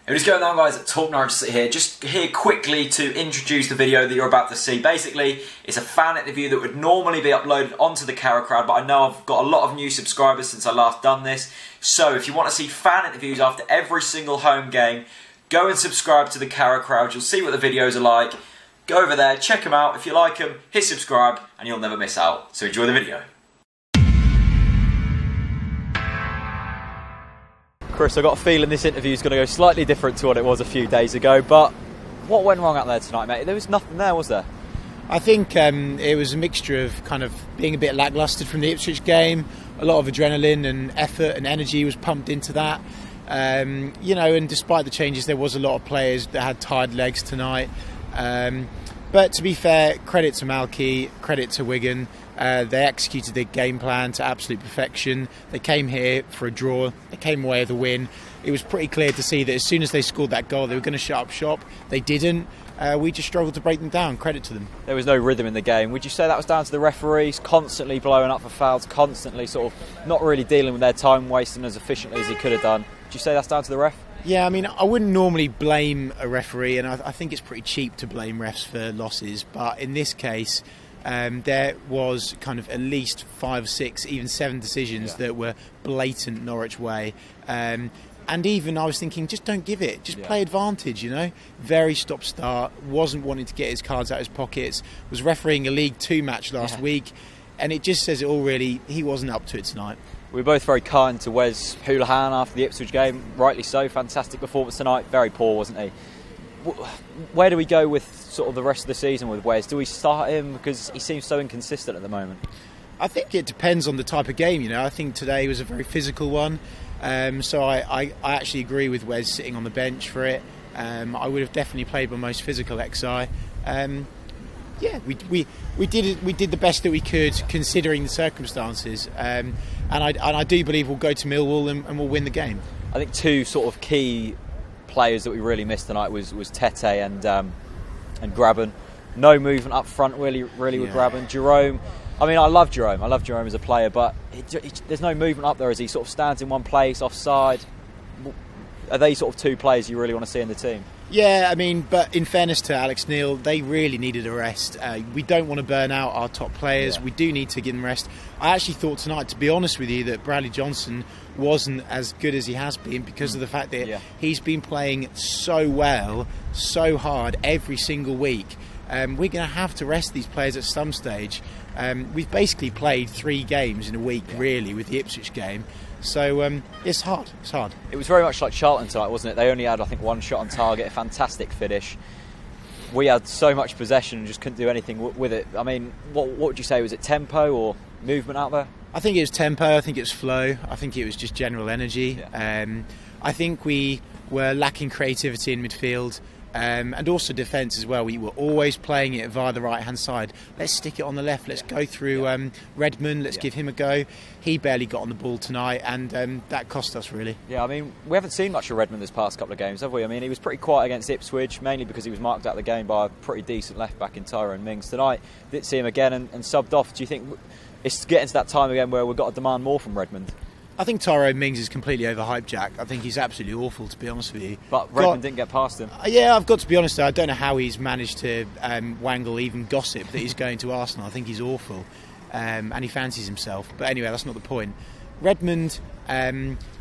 What is going on, guys? At TalkNorwichCity here. Just here quickly to introduce the video that you're about to see. Basically, it's a fan interview that would normally be uploaded onto TheCarrowCrowd, but I know I've got a lot of new subscribers since I last done this. So if you want to see fan interviews after every single home game, go and subscribe to TheCarrowCrowd. You'll see what the videos are like. Go over there, check them out. If you like them, hit subscribe, and you'll never miss out. So enjoy the video. Chris, I've got a feeling this interview is going to go slightly different to what it was a few days ago, but what went wrong out there tonight, mate? There was nothing there, was there? I think it was a mixture of kind of being a bit lacklustre from the Ipswich game. A lot of adrenaline and effort and energy was pumped into that. You know, and despite the changes, there was a lot of players that had tired legs tonight. But to be fair, credit to Malky, credit to Wigan. They executed their game plan to absolute perfection. They came here for a draw. They came away with a win. It was pretty clear to see that as soon as they scored that goal, they were going to shut up shop. They didn't. We just struggled to break them down. Credit to them. There was no rhythm in the game. Would you say that was down to the referees constantly blowing up for fouls, constantly sort of not really dealing with their time wasting as efficiently as he could have done? Would you say that's down to the ref? Yeah, I mean, I wouldn't normally blame a referee, and I think it's pretty cheap to blame refs for losses. But in this case, there was kind of at least 5, 6, even 7 decisions that were blatant Norwich way. And even I was thinking, just don't give it. Just play advantage, you know. Very stop-start, wasn't wanting to get his cards out of his pockets, was refereeing a League 2 match last week. And it just says it all, really. He wasn't up to it tonight. We were both very kind to Wes Hoolahan after the Ipswich game. Rightly so. Fantastic performance tonight. Very poor, wasn't he? Where do we go with sort of the rest of the season with Wes? Do we start him? Because he seems so inconsistent at the moment. I think it depends on the type of game, you know. I think today was a very physical one. So I actually agree with Wes sitting on the bench for it. I would have definitely played my most physical XI. Yeah, we did the best that we could considering the circumstances, and I do believe we'll go to Millwall and we'll win the game. I think two sort of key players that we really missed tonight was Tete and Graben. No movement up front really with Graben. Jerome, I mean, I love Jerome as a player, but there's no movement up there as he sort of stands in one place offside. Are they sort of two players you really want to see in the team? Yeah, I mean, but in fairness to Alex Neil, they really needed a rest. We don't want to burn out our top players. We do need to give them rest. I actually thought tonight, to be honest with you, that Bradley Johnson wasn't as good as he has been because of the fact that he's been playing so well, so hard every single week. We're going to have to rest these players at some stage. We've basically played 3 games in a week, really, with the Ipswich game. So it's hard. It's hard. It was very much like Charlton tonight, wasn't it? They only had, I think, 1 shot on target, a fantastic finish. We had so much possession and just couldn't do anything with it. I mean, what would you say? Was it tempo or movement out there? I think it was tempo. I think it was flow. I think it was just general energy. I think we were lacking creativity in midfield. And also defence as well. We were always playing it via the right-hand side. Let's stick it on the left. Let's go through Redmond. Let's give him a go. He barely got on the ball tonight, and that cost us, really. Yeah, I mean, we haven't seen much of Redmond this past couple of games, have we? I mean, he was pretty quiet against Ipswich, mainly because he was marked out of the game by a pretty decent left-back in Tyrone Mings. Tonight, didn't see him again and subbed off. Do you think it's getting to that time again where we've got to demand more from Redmond? I think Tyrone Mings is completely overhyped, Jack. I think he's absolutely awful, to be honest with you. But Redmond didn't get past him. Yeah, I've got to be honest, though. I don't know how he's managed to wangle even gossip that he's going to Arsenal. I think he's awful. And he fancies himself. But anyway, that's not the point. Redmond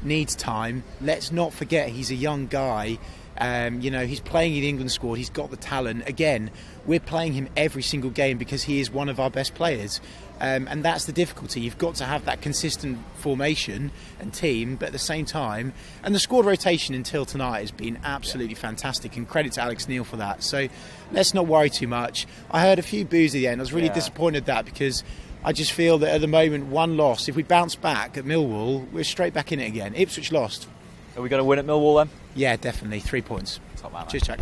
needs time. Let's not forget he's a young guy. You know, he's playing in the England squad. He's got the talent. Again, we're playing him every single game because he is one of our best players. And that's the difficulty. You've got to have that consistent formation and team, but at the same time, and the squad rotation until tonight has been absolutely fantastic, and credit to Alex Neil for that. So let's not worry too much. I heard a few boos at the end. I was really disappointed at that because I just feel that at the moment, one loss, if we bounce back at Millwall, we're straight back in it again. Ipswich lost. Are we going to win at Millwall then? Yeah, definitely. 3 points. Top man, cheers, Jack.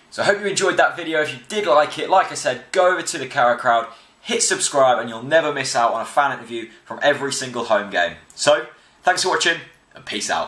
So I hope you enjoyed that video. If you did like it, like I said, go over to TheCarrowCrowd, hit subscribe, and you'll never miss out on a fan interview from every single home game. So, thanks for watching, and peace out.